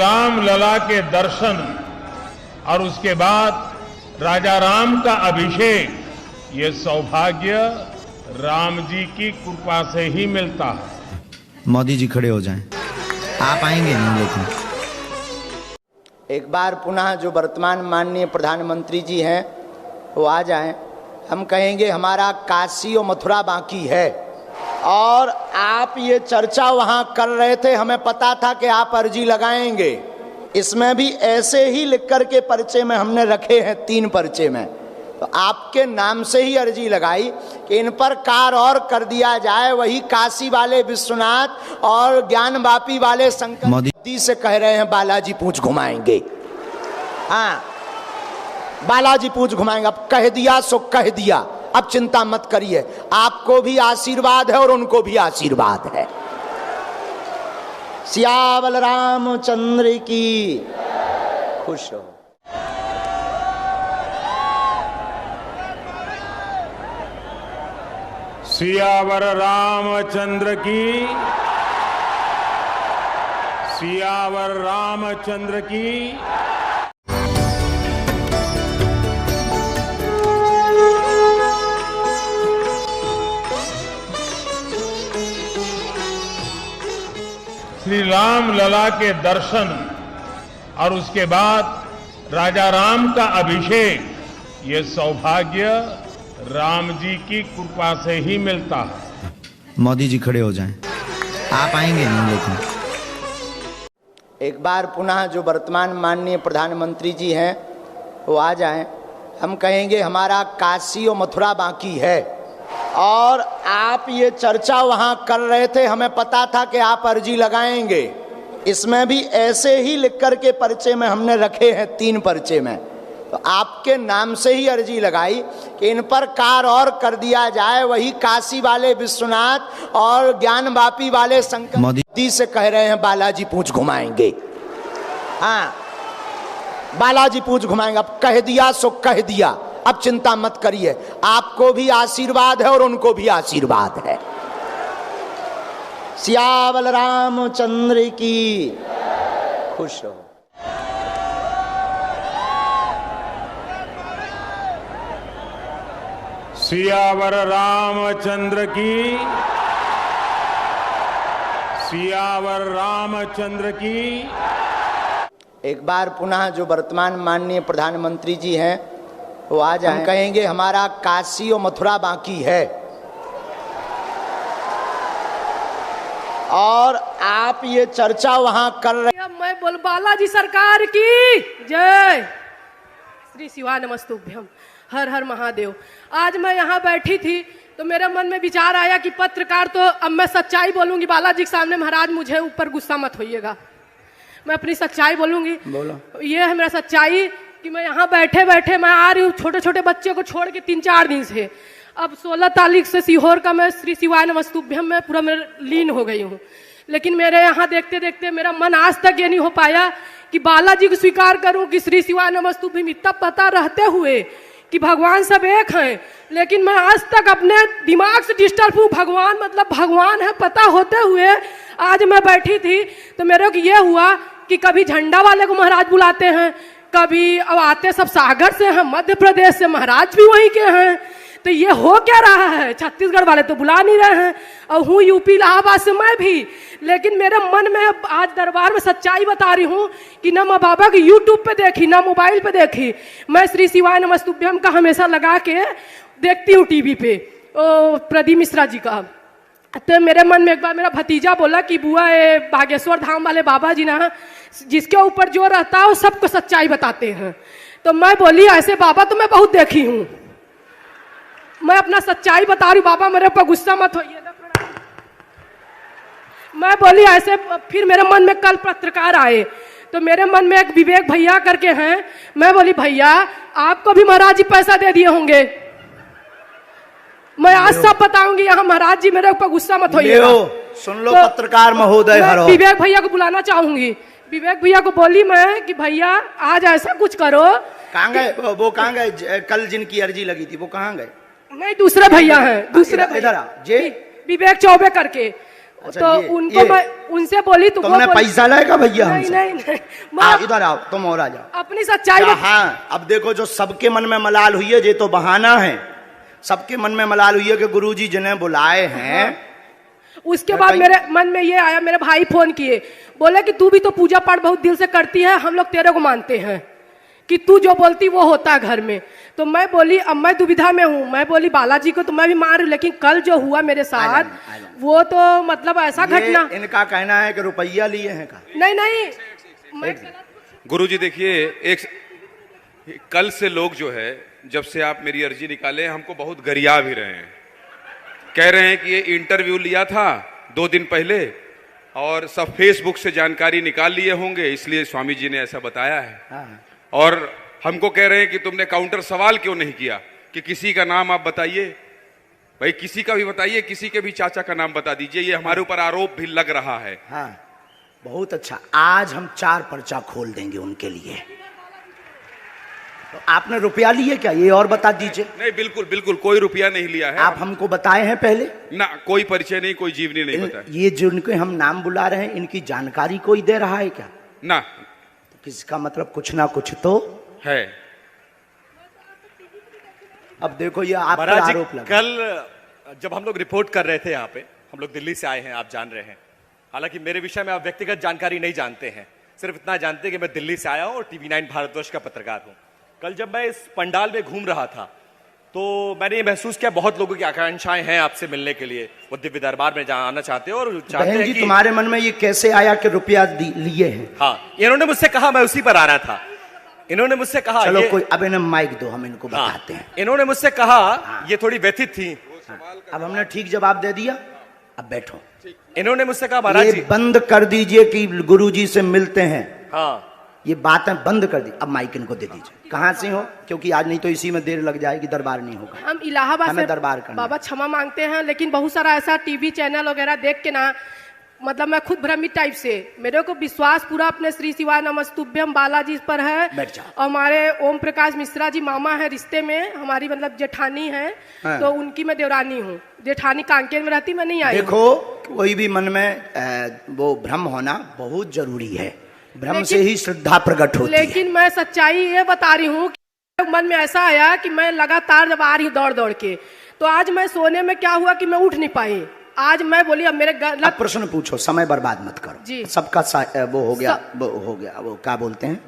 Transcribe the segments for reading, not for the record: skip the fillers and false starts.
राम लला के दर्शन और उसके बाद राजा राम का अभिषेक, ये सौभाग्य राम जी की कृपा से ही मिलता है। मोदी जी खड़े हो जाएं, आप आएंगे नहीं लेकिन। एक बार पुनः जो वर्तमान माननीय प्रधानमंत्री जी हैं वो आ जाएं। हम कहेंगे हमारा काशी और मथुरा बाकी है, और आप ये चर्चा वहाँ कर रहे थे, हमें पता था कि आप अर्जी लगाएंगे। इसमें भी ऐसे ही लिख कर के पर्चे में हमने रखे हैं, 3 पर्चे में, तो आपके नाम से ही अर्जी लगाई कि इन पर कार और कर दिया जाए। वही काशी वाले विश्वनाथ और ज्ञानवापी वाले शंकर मोदी से कह रहे हैं बालाजी पूंछ घुमाएंगे। हाँ, बालाजी पूंछ घुमाएंगे। अब कह दिया सो कह दिया, अब चिंता मत करिए, आपको भी आशीर्वाद है और उनको भी आशीर्वाद है। सियावर रामचंद्र की खुश हो। सियावर रामचंद्र की, सियावर रामचंद्र की। श्री राम लला के दर्शन और उसके बाद राजा राम का अभिषेक, ये सौभाग्य राम जी की कृपा से ही मिलता है। मोदी जी खड़े हो जाएं, आप आएंगे नहीं लेकिन। एक बार पुनः जो वर्तमान माननीय प्रधानमंत्री जी हैं वो आ जाएं। हम कहेंगे हमारा काशी और मथुरा बाकी है, और आप ये चर्चा वहाँ कर रहे थे, हमें पता था कि आप अर्जी लगाएंगे। इसमें भी ऐसे ही लिख कर के पर्चे में हमने रखे हैं, 3 पर्चे में, तो आपके नाम से ही अर्जी लगाई कि इन पर कार और कर दिया जाए। वही काशी वाले विश्वनाथ और ज्ञानवापी वाले शंकर मोदी से कह रहे हैं बालाजी पूंछ घुमाएंगे। हाँ, बालाजी पूंछ घुमाएंगे। अब कह दिया सो कह दिया, अब चिंता मत करिए, आपको भी आशीर्वाद है और उनको भी आशीर्वाद है। सियावर रामचंद्र की खुश हो। सियावर रामचंद्र की, सियावर रामचंद्र की। एक बार पुनः जो वर्तमान माननीय प्रधानमंत्री जी हैं वो आ जाएं। हम कहेंगे हमारा काशी और मथुरा बाकी है, और आप ये चर्चा वहाँ कर रहे। मैं बोल बालाजी सरकार की जय। श्री शिवाय नमस्तुभ्यम, हर हर महादेव। आज मैं यहाँ बैठी थी तो मेरे मन में विचार आया कि पत्रकार, तो अब मैं सच्चाई बोलूंगी बालाजी के सामने। महाराज मुझे ऊपर गुस्सा मत होइएगा, मैं अपनी सच्चाई बोलूंगी। बोलो। ये है मेरा सच्चाई कि मैं यहाँ बैठे बैठे मैं आ रही हूँ छोटे छोटे बच्चे को छोड़ के 3-4 दिन से। अब 16 तारीख से सीहोर का मैं श्री शिवाय नमस्तुभ्यम में पूरा मैं लीन हो गई हूँ। लेकिन मेरे यहाँ देखते देखते मेरा मन आज तक ये नहीं हो पाया कि बालाजी को स्वीकार करूँ कि श्री शिवाय नमस्तुभ्यम, इतना पता रहते हुए कि भगवान सब एक हैं, लेकिन मैं आज तक अपने दिमाग से डिस्टर्ब हूँ। भगवान मतलब भगवान है पता होते हुए आज मैं बैठी थी तो मेरे को ये हुआ कि कभी झंडा वाले को महाराज बुलाते हैं, कभी अब आते सब सागर से हैं, मध्य प्रदेश से, महाराज भी वहीं के हैं। तो ये हो क्या रहा है? छत्तीसगढ़ वाले तो बुला नहीं रहे हैं, और हूँ यूपी इलाहाबाद से मैं भी। लेकिन मेरे मन में आज दरबार में सच्चाई बता रही हूँ कि ना मैं बाबा की यूट्यूब पे देखी, ना मोबाइल पे देखी। मैं श्री शिवाय नमस्तुभ्यम का हमेशा लगा के देखती हूँ टीवी पे, प्रदीप मिश्रा जी का। तो मेरे मन में एक बार मेरा भतीजा बोला कि बुआ ये बागेश्वर धाम वाले बाबा जी ना, जिसके ऊपर जो रहता है वो सबको सच्चाई बताते हैं। तो मैं बोली ऐसे बाबा तो मैं बहुत देखी हूँ, मैं अपना सच्चाई बता रही हूँ, बाबा मेरे ऊपर गुस्सा मत होइए। मैं बोली ऐसे। फिर मेरे मन में कल पत्रकार आए तो मेरे मन में एक विवेक भैया करके हैं। मैं बोली भैया आपको भी महाराज जी पैसा दे दिए होंगे, मैं आज सब बताऊंगी। यहाँ महाराज जी मेरे ऊपर गुस्सा मत होइए। सुन लो तो पत्रकार महोदय, विवेक भैया को बुलाना चाहूंगी। विवेक भैया को बोली मैं कि भैया आज ऐसा कुछ करो। कहाँ गए वो? कहाँ गए कल जिनकी अर्जी लगी थी वो कहाँ गए? नहीं, दूसरे भैया हैं, दूसरे। इधर जे विवेक चौबे करके अच्छा, तो उनको मैं उनसे बोली तो तुमने पैसा लाएगा भैया नहीं हमसे? नहीं नहीं मैं इधर आओ, तुम और आ जाओ। अपनी सच्चाई में हाँ, अब देखो जो सबके मन में मलाल हुई है, ये तो बहाना है। सबके मन में मलाल हुई है कि गुरुजी जिन्हें बुलाए हैं। उसके बाद मेरे मन में ये आया, मेरे भाई फोन किए, बोले कि तू भी तो पूजा पाठ बहुत दिल से करती है, हम लोग तेरे को मानते हैं कि तू जो बोलती वो होता है घर में। तो मैं बोली अब मैं दुविधा में हूँ, मैं बोली बालाजी को तो मैं भी मान रही हूँ, लेकिन कल जो हुआ मेरे साथ वो तो मतलब ऐसा घटना। इनका कहना है कि रुपया लिए हैं का? नहीं नहीं मैं गुरुजी देखिए, एक कल से लोग जो है, जब से आप मेरी अर्जी निकाले हमको बहुत गरिया भी रहे हैं, कह रहे हैं कि ये इंटरव्यू लिया था 2 दिन पहले और सब फेसबुक से जानकारी निकाल लिए होंगे, इसलिए स्वामी जी ने ऐसा बताया है। हाँ। और हमको कह रहे हैं कि तुमने काउंटर सवाल क्यों नहीं किया कि किसी का नाम आप बताइए, भाई किसी का भी बताइए, किसी के भी चाचा का नाम बता दीजिए, ये हमारे ऊपर आरोप भी लग रहा है। हाँ, बहुत अच्छा। आज हम 4 पर्चा खोल देंगे उनके लिए। तो आपने रुपया लिए क्या, ये और बता दीजिए। नहीं, बिल्कुल बिल्कुल कोई रुपया नहीं लिया है। आप हमको बताए हैं पहले ना, कोई परिचय नहीं, कोई जीवनी नहीं बताया। ये जिनके हम नाम बुला रहे हैं, इनकी जानकारी कोई दे रहा है क्या? ना, तो किसका मतलब कुछ ना कुछ तो है। अब देखो ये आप महाराज जी, आरोप लगा। कल जब हम लोग रिपोर्ट कर रहे हैं यहाँ पे, हम लोग दिल्ली से आए हैं, आप जान रहे हैं। हालांकि मेरे विषय में आप व्यक्तिगत जानकारी नहीं जानते हैं, सिर्फ इतना जानते हैं कि मैं दिल्ली से आया हूँ और टीवी9 भारतवर्ष का पत्रकार हूँ। कल जब मैं इस पंडाल में घूम रहा था तो मैंने ये महसूस किया बहुत लोगों की आकांक्षाएं हैं आपसे मिलने के लिए, वो दिव्य दरबार में आना चाहते हैं और चाहते बहन हैं जी कि तुम्हारे मन में ये कैसे आया कि रुपया लिए हैं? हाँ, इन्होंने मुझसे कहा, मैं उसी पर आ रहा था। इन्होंने मुझसे कहा चलो ये, कोई अब इन्हें माइक दो, हम इनको हाँ, बताते हैं। इन्होंने मुझसे कहा, ये थोड़ी व्यथित थी। अब हमने ठीक जवाब दे दिया, अब बैठो। इन्होंने मुझसे कहा महाराज ये जी, बंद कर दीजिए कि गुरुजी से मिलते हैं, हाँ ये बातें बंद कर दी। अब माइक इनको दे दीजिए। कहाँ से हो? क्योंकि आज नहीं तो इसी में देर लग जाएगी, दरबार नहीं होगा। हम इलाहाबाद हमें से दरबार करना बाबा क्षमा मांगते हैं, लेकिन बहुत सारा ऐसा टीवी चैनल वगैरह देख के ना मतलब मैं खुद भ्रमित टाइप से, मेरे को विश्वास पूरा अपने श्री शिवाय नमस्तुभ्यम बालाजी पर है। बैठ जाओ। और हमारे ओम प्रकाश मिश्रा जी मामा है रिश्ते में, हमारी मतलब जेठानी है। हाँ। तो उनकी मैं देवरानी हूँ, जेठानी कांकेर में रहती, मैं नहीं आई हूँ। देखो कोई भी मन में वो भ्रम होना बहुत जरूरी है, भ्रम से ही श्रद्धा प्रकट होती है। लेकिन मैं सच्चाई ये बता रही हूँ कि मन में ऐसा आया कि मैं लगातार जब आ रही हूँ दौड़ दौड़ के, तो आज मैं सोने में क्या हुआ कि मैं उठ नहीं पाई। आज मैं बोली अब मेरे अब प्रश्न पूछो, समय बर्बाद मत करो जी। सबका वो हो गया, वो हो गया, वो क्या बोलते हैं,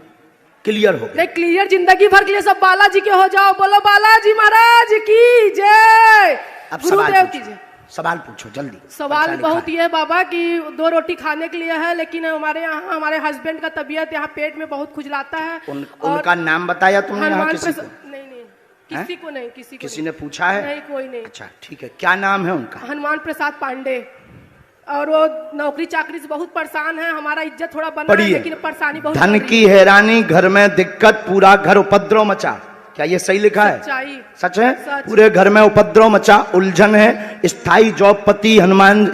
क्लियर हो गया। नहीं, क्लियर जिंदगी भर के लिए सब बालाजी के हो जाओ। बोलो बालाजी महाराज की जय, अब गुरुदेव की जय। सवाल पूछो जल्दी। सवाल पर्चा बहुत लिखा ये बाबा कि 2 रोटी खाने के लिए है, लेकिन हमारे यहाँ हमारे हस्बैंड का तबीयत यहाँ पेट में बहुत खुजलाता है। उनका नाम बताया तुमने यहाँ हनुमान किसी को? नहीं नहीं किसी को नहीं, किसी को किसी नहीं। ने पूछा है? नहीं, कोई नहीं। अच्छा ठीक है, क्या नाम है उनका? हनुमान प्रसाद पांडे। और वो नौकरी चाकरी से बहुत परेशान है, हमारा इज्जत थोड़ा बना है, पढ़िए, लेकिन परेशानी बहुत धन बढ़ रही की हैरानी, घर में दिक्कत, पूरा घर उपद्रव मचा। क्या ये सही लिखा है? सच्चाई। सच है? सच। पूरे घर में उपद्रव मचा, उलझन है, स्थायी जॉबपति हनुमान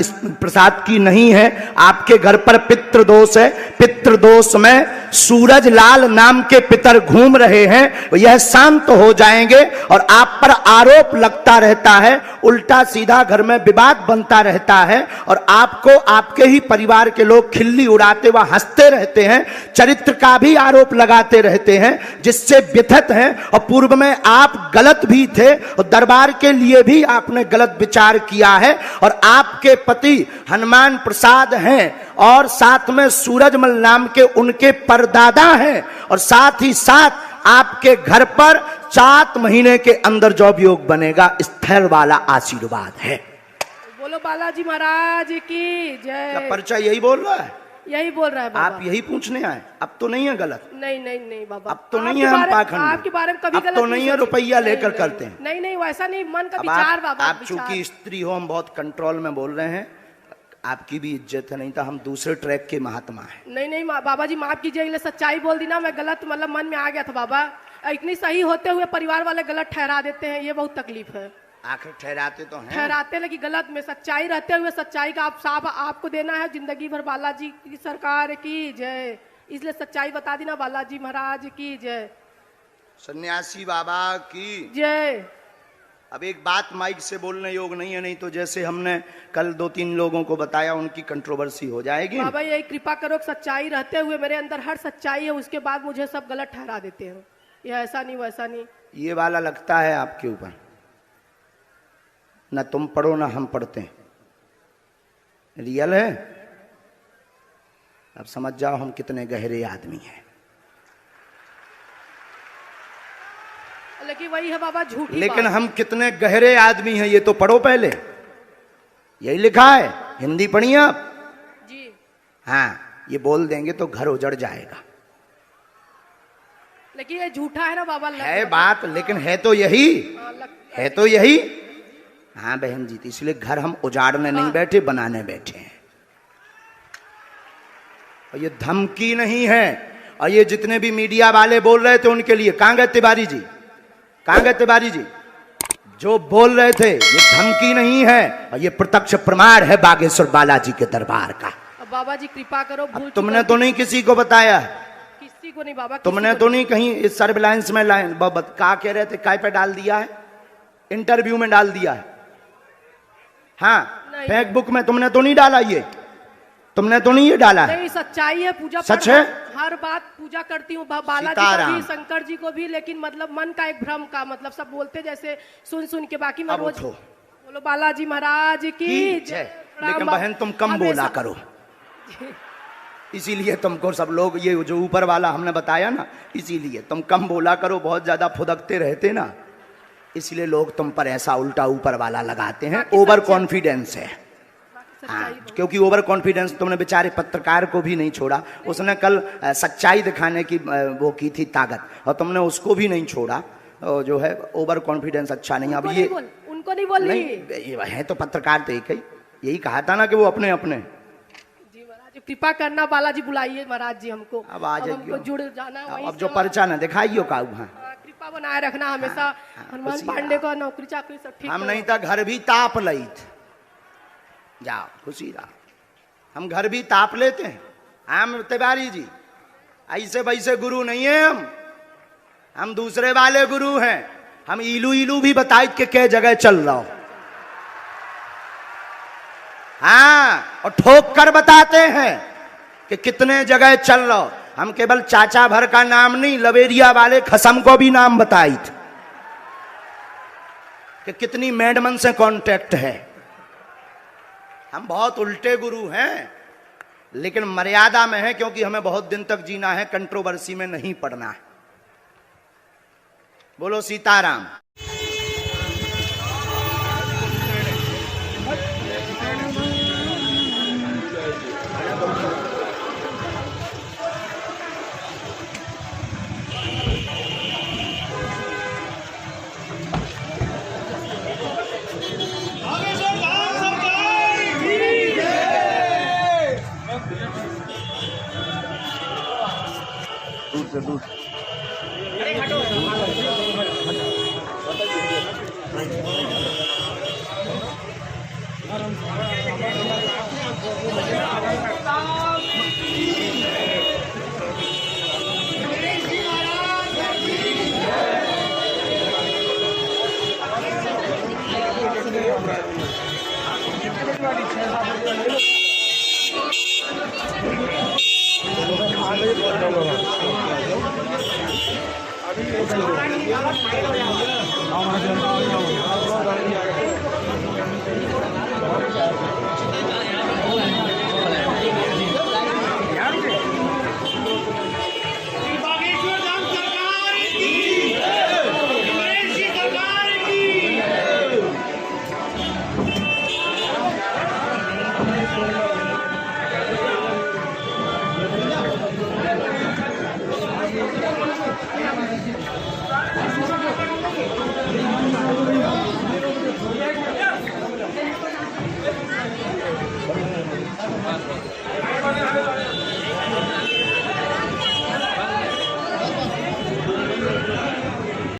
प्रसाद की नहीं है, आपके घर पर पितृदोष है। पितृदोष में सूरज लाल नाम के पितर घूम रहे हैं, यह शांत हो जाएंगे और आप पर आरोप लगता रहता है, उल्टा सीधा घर में विवाद बनता रहता है और आपको आपके ही परिवार के लोग खिल्ली उड़ाते व हंसते रहते हैं, चरित्र का भी आरोप लगाते रहते हैं, जिससे व्यथित हैं। और पूर्व में आप गलत भी थे और दरबार के लिए भी आपने गलत विचार किया है और आपके पति हनुमान प्रसाद हैं और साथ में सूरजमल नाम के उनके परदादा हैं और साथ ही साथ आपके घर पर 7 महीने के अंदर जॉब योग बनेगा, स्थिर वाला आशीर्वाद है। बोलो बालाजी महाराज की जय। क्या पर्चा यही बोल रहा है? यही बोल रहा है बाबा। आप यही पूछने आए? अब तो नहीं है गलत? नहीं नहीं नहीं बाबा, अब तो नहीं है हम पाखंड, आपके बारे में कभी अब तो नहीं है रुपया लेकर करते हैं। नहीं नहीं वैसा नहीं, मन का अब विचार बाबा। आप चूंकि स्त्री हो, हम बहुत कंट्रोल में बोल रहे हैं, आपकी भी इज्जत है, नहीं तो हम दूसरे ट्रैक के महात्मा हैं। नहीं नहीं बाबा जी माफ कीजिए, सच्चाई बोल दी ना, मैं गलत मतलब मन में आ गया था बाबा। इतनी सही होते हुए परिवार वाले गलत ठहरा देते हैं, ये बहुत तकलीफ है। आखिर ठहराते तो हैं, ठहराते लेकिन गलत में, सच्चाई रहते हुए सच्चाई का आप साफ आपको देना है जिंदगी भर। बालाजी की सरकार की जय, इसलिए सच्चाई बता दी ना, बालाजी महाराज की जय। सन्यासी बाबा की जय। अब एक बात माइक से बोलने योग नहीं है, नहीं तो जैसे हमने कल 2-3 लोगों को बताया उनकी कंट्रोवर्सी हो जाएगी। बाबा यही कृपा करो, सच्चाई रहते हुए मेरे अंदर हर सच्चाई है, उसके बाद मुझे सब गलत ठहरा देते हैं। ये ऐसा नहीं वैसा नहीं। ये वाला लगता है आपके ऊपर, ना तुम पढ़ो ना हम पढ़ते हैं, रियल है। अब समझ जाओ हम कितने गहरे आदमी हैं। लेकिन वही है बाबा झूठी लेकिन बात। हम कितने गहरे आदमी हैं ये तो पढ़ो पहले, यही लिखा है, हिंदी पढ़िए आप जी। हाँ, ये बोल देंगे तो घर उजड़ जाएगा। लेकिन ये झूठा है ना बाबा। है बात, लेकिन है तो यही, है तो यही। हाँ बहन जी, इसलिए घर हम उजाड़ने नहीं बैठे, बनाने बैठे हैं। और ये धमकी नहीं है। और ये जितने भी मीडिया वाले बोल रहे थे उनके लिए, कहां गए तिवारी जी, कहां गए तिवारी जी? जो बोल रहे थे ये धमकी नहीं है, और ये प्रत्यक्ष प्रमाण है बागेश्वर बालाजी के दरबार का। अब बाबा जी कृपा करो, भूल तुमने तो नहीं किसी को बताया, किसी को नहीं बाबा, तुमने तो नहीं कहीं इस सर्विलांस में लाइन कहा कह रहे थे, काय पे डाल दिया है, इंटरव्यू में डाल दिया है। हाँ, फेसबुक में तुमने तो नहीं डाला, ये तुमने तो नहीं ये डाला है। नहीं, सच्चाई है, पूजा सच है, हर बात पूजा करती हूँ, बालाजी को भी, शंकर जी को भी, लेकिन मतलब मन का एक भ्रम का, मतलब सब बोलते जैसे सुन सुन के, बाकी मैं रोज बोलो बालाजी महाराज की जय। लेकिन बहन तुम कम बोला करो, इसीलिए तुमको सब लोग, ये जो ऊपर वाला हमने बताया ना, इसीलिए तुम कम बोला करो, बहुत ज्यादा फुदकते रहते ना, इसलिए लोग तुम पर ऐसा उल्टा ऊपर वाला लगाते हैं। ओवर कॉन्फिडेंस है। हाँ, क्योंकि ओवर कॉन्फिडेंस तुमने बेचारे पत्रकार को भी नहीं छोड़ा, उसने कल सच्चाई दिखाने की वो की थी ताकत, और तुमने उसको भी नहीं छोड़ा। जो है ओवर कॉन्फिडेंस अच्छा नहीं। अब ये उनको नहीं बोल रही, नहीं है तो पत्रकार तो एक ही, यही कहा था ना कि वो अपने अपने। जी महाराज कृपा करना, बालाजी बुलाइए महाराज जी हमको, अब आ जाइए, जुड़ जाना। अब जो पर्चा ना दिखाइयो का, कृपा बनाए रखना हमेशा। हनुमान पांडे को नौकरी चाकरी सब ठीक। हम नहीं था घर भी ताप लई, जाओ खुशी रहा, हम घर भी ताप लेते हैं। हम तिवारी जी ऐसे वैसे गुरु नहीं है, हम दूसरे वाले गुरु हैं। हम इलू इलू भी बताए कि क्या जगह चल रहा हो, हाँ, और ठोक कर बताते हैं कि कितने जगह चल रहा हो। हम केवल चाचा भर का नाम नहीं, लवेरिया वाले खसम को भी नाम बताई थे कि कितनी मैडमन से कांटेक्ट है। हम बहुत उल्टे गुरु हैं, लेकिन मर्यादा में है, क्योंकि हमें बहुत दिन तक जीना है, कंट्रोवर्सी में नहीं पड़ना है। बोलो सीताराम। दूर से दूर